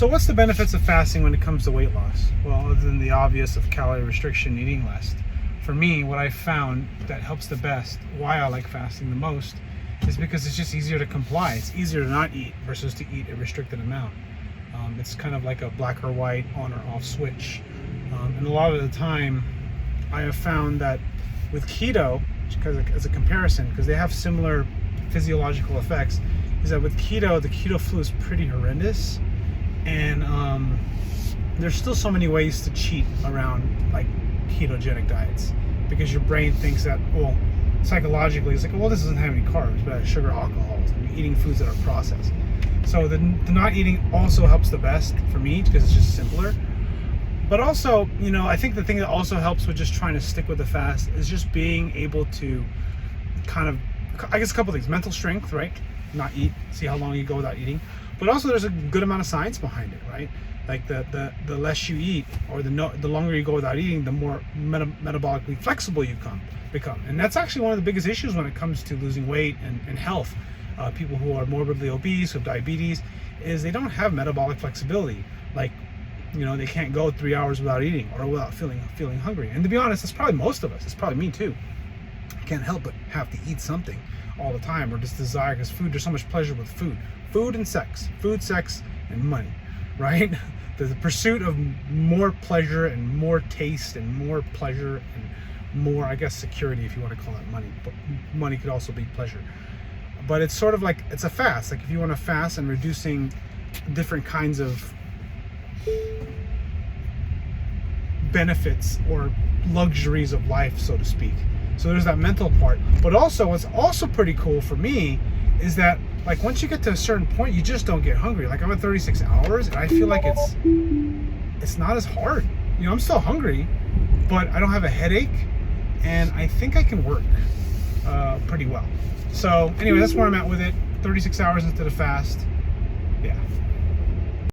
So what's the benefits of fasting when it comes to weight loss? Well, other than the obvious of calorie restriction, eating less. For me, what I found that helps the best, why I like fasting the most, is because it's just easier to comply. It's easier to not eat versus to eat a restricted amount. It's kind of like a black or white, on or off switch. And a lot of the time, I have found that with keto, because as a comparison, because they have similar physiological effects, is that with keto, the keto flu is pretty horrendous. And there's still so many ways to cheat around like ketogenic diets, because your brain thinks that, well, psychologically it's like, well, this doesn't have any carbs, but it has sugar, alcohols, and you're eating foods that are processed. So the not eating also helps the best for me because it's just simpler. But also, you know, I think the thing that also helps with just trying to stick with the fast is just being able to kind of, I guess, a couple things: mental strength, right? Not eat, see how long you go without eating. But also there's a good amount of science behind it, right? Like the less you eat, or the longer you go without eating, the more metabolically flexible you become. And that's actually one of the biggest issues when it comes to losing weight and health. People who are morbidly obese, who have diabetes, is they don't have metabolic flexibility. Like, you know, they can't go 3 hours without eating or without feeling hungry. And to be honest, that's probably most of us. It's probably me too. I can't help but have to eat something all the time, or just desire, because food, there's so much pleasure with food and sex, sex and money, right? The pursuit of more pleasure and more taste and more pleasure and more, I guess, security, if you want to call it money. But money could also be pleasure. But it's sort of like, it's a fast. Like if you want to fast and reducing different kinds of benefits or luxuries of life, so to speak. So there's that mental part. But also, what's also pretty cool for me is that, like, once you get to a certain point, you just don't get hungry. Like, I'm at 36 hours and I feel like it's not as hard. You know, I'm still hungry, but I don't have a headache, and I think I can work pretty well. So anyway, that's where I'm at with it. 36 hours into the fast. Yeah.